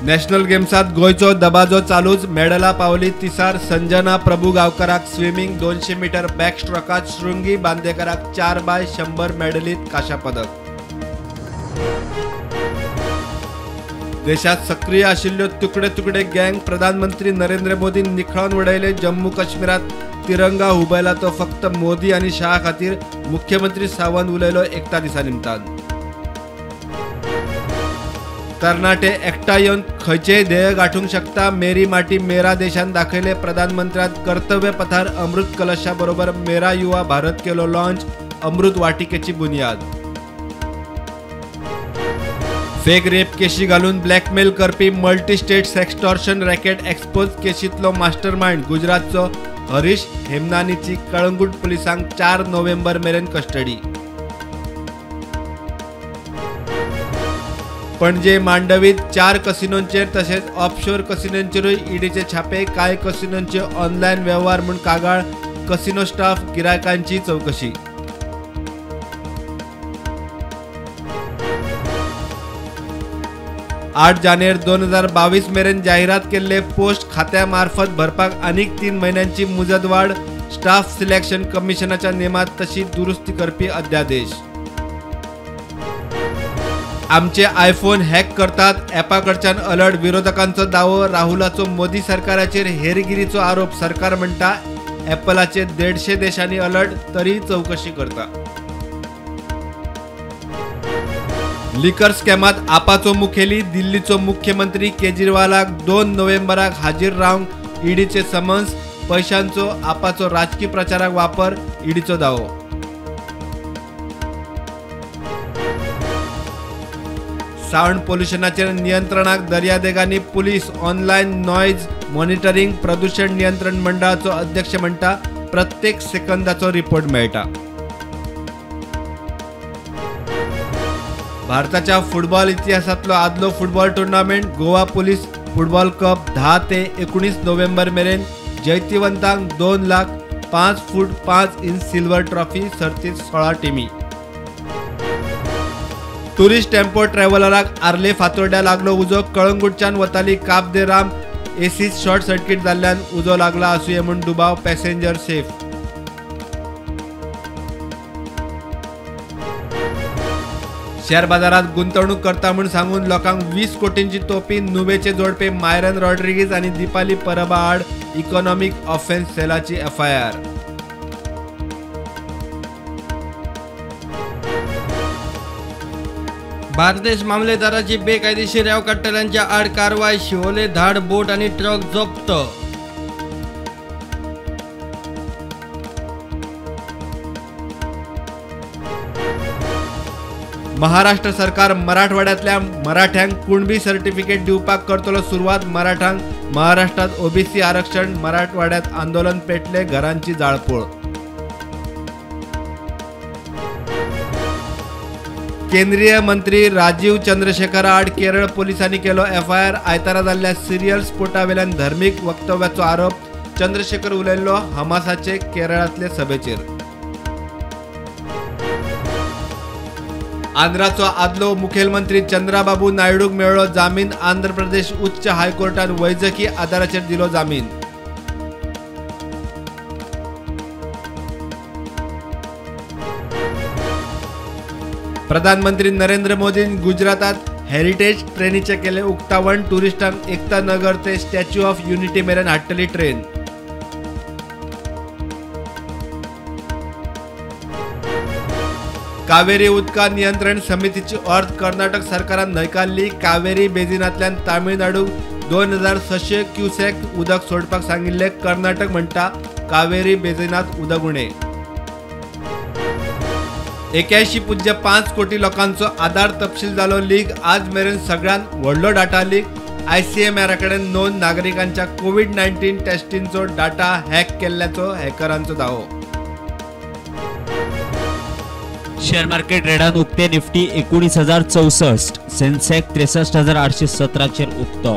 National गेम्सात गोयचो दबाजो चालूच medulla पावली तिसार संजना प्रभू गावकराक swimming 200 metre बॅकस्ट्रोकात Shringi बांदेकराक 4x100 मेडलीत काशा पदक। देशात सक्रिय आशिल्ल्यो तुकडे तुकडे गँग प्रधानमंत्री नरेंद्र मोदी निखळून उडयले। जम्मू काश्मीरात तिरंगा हुबयला तो फक्त मोदी आणि शाह खातीर मुख्यमंत्री सावंत उलयलो एकता दिसा निमतान। तरणाटे एकठांय येवन खंयचेय ध्येय गाठूंक शकता मेरी माटी मेरा देशान दाखयले। प्रधानमंत्र्यात कर्तव्य पथार अमृत कलशा बरोबर मेरा युवा भारत केलो लॉन्च। अमृत वाटिकेची बुनियाद। फेक रेप केशी घालून ब्लॅकमेल करपी multi state sextortion racket expose केशीतलो मास्टरमाइंड गुजरातचो हरीश हेमनानीची कळंगूट पुलिसांक 4 नोव्हेंबर मेरेन कस्टडी। पणजे मांडवीत 4 कसिनोंचेर तसेच ऑफशोर कसिनोंचेरूय ईडीचे छापे। कांय कसिनोंचे ऑनलायन व्यवहार म्हूण कागाळ। कसिनो स्टाफ गिरायकांची चौकशी। 8 जानेर 2022 मेरेन जाहिरात केल्ले पोस्ट खात्या मार्फत भरपाक आनीक 3 महिन्यांची मुजतवाड। स्टाफ सिलेक्शन कमिशनाच्या नेमात तशी दुरुस्ती करपी अध्यादेश। आमचे आयफोन हॅक करतात ॲपाकडच्यान अलर्ट। विरोधकांचो दावो राहुलाचो मोदी सरकाराचेर हेरगिरीचो आरोप। सरकार म्हणटा ॲपलाचे 150 देशांनी अलर्ट तरी चौकशी करता। लिकर स्कॅमात आपाचो मुखेली दिल्लीचो मुख्यमंत्री केजरीवालाक 2 नोव्हेंबराक हाजीर रावंक ईडीचे समन्स। पैशांचो आपाचो राजकीय प्रचाराक वापर ईडीचो दावो। साउंड पोल्युशनाचेर नियंत्रणाक दर्यादेगांनी पुलीस। ऑनलायन नॉयज मॉनिटरिंग प्रदूषण नियंत्रण मंडळाचो अध्यक्ष म्हणटा प्रत्येक सेकंदाचो रिपोर्ट मेळटा। भारताच्या फुटबॉल इतिहासातलो आदलो football tournament Goa police football cup 10 ते 19 नोव्हेंबर मेरेन। जैतिवंतांक 2 लाख 5 फूट 5 इंच सिल्वर ट्रॉफी। सर्तीत 16 टीमी। टुरिस्ट टेम्पो ट्रॅव्हलराक आर्ले फातोड्ड्या लागलो उजो। कळंगूटच्यान वताली काब दे राम एसीत शॉर्ट सर्किट जाल्ल्यान उजो लागला आसुये म्हूण दुबाव। Passenger safe. शेअर बाजारात गुंतवणूक करता म्हूण सांगून लोकांक 20 कोटींची तोपी। नुवेचे जोडपे मायरन रॉड्रिगीज आणि दीपाली परबा आड इकॉनॉमिक ऑफेन्स सेलाची FIR। बार्देश मामलेदाराची बेकायदेशीर रेंव काडटल्यांच्या आड कारवाय। शिवोले धाड बोट आणि ट्रक जप्त। महाराष्ट्र सरकार मराठवाड्यातल्या मराठ्यांक कुणबी सर्टिफिकेट दिवपाक करतलो सुरुवात। मराठ्यांक महाराष्ट्रात ओबीसी आरक्षण। मराठवाड्यात आंदोलन पेटले घरांची जाळपोळ। केंद्रीय मंत्री राजीव चंद्रशेखर आड केरळ पोलिसांनी केलो FIR। आयतारा जाल्ल्या सिरियल स्फोटावेल्यान धर्मीक वक्तव्याचो आरोप। चंद्रशेखर उलयल्लो हमासाचे केरळातले सभेचेर। आंध्राचो आदलो मुखेलमंत्री चंद्राबाबू नायडूक मेळ्ळो जामीन। आंध्र प्रदेश उच्च हायकोर्टान वैजकी आधाराचेर दिलो जामीन। प्रधानमंत्री नरेंद्र मोदीन गुजरातात हेरिटेज ट्रेनीचे केले उक्तावण। टुरिस्टांक एकता नगर ते स्टॅच्यू ऑफ युनिटी मेरेन हाडटली ट्रेन। कावेरी उदका नियंत्रण समितीची अर्थ कर्नाटक सरकारान न्हयकारली। कावेरी बेजिनांतल्यान तामिळनाडूक 2600 क्युसेक उदक सोडपाक सांगिल्ले। कर्नाटक म्हणटा कावेरी बेजिनांत उदक उणे। 81.5 कोटी लोकांचो आधार तपशील जालो लीक। आज मेरेन सगळ्यांत व्हडलो डाटा लीक। ICMR कडेन नोंद नागरिकांच्या कोविड-19 टेस्टींचो डाटा हॅक केल्ल्याचो हॅकरांचो दावो। शेअर मार्केट रेडान उक्ते निफ्टी 19,064, सेन्सेक्स 63,817 चेर उक्तो।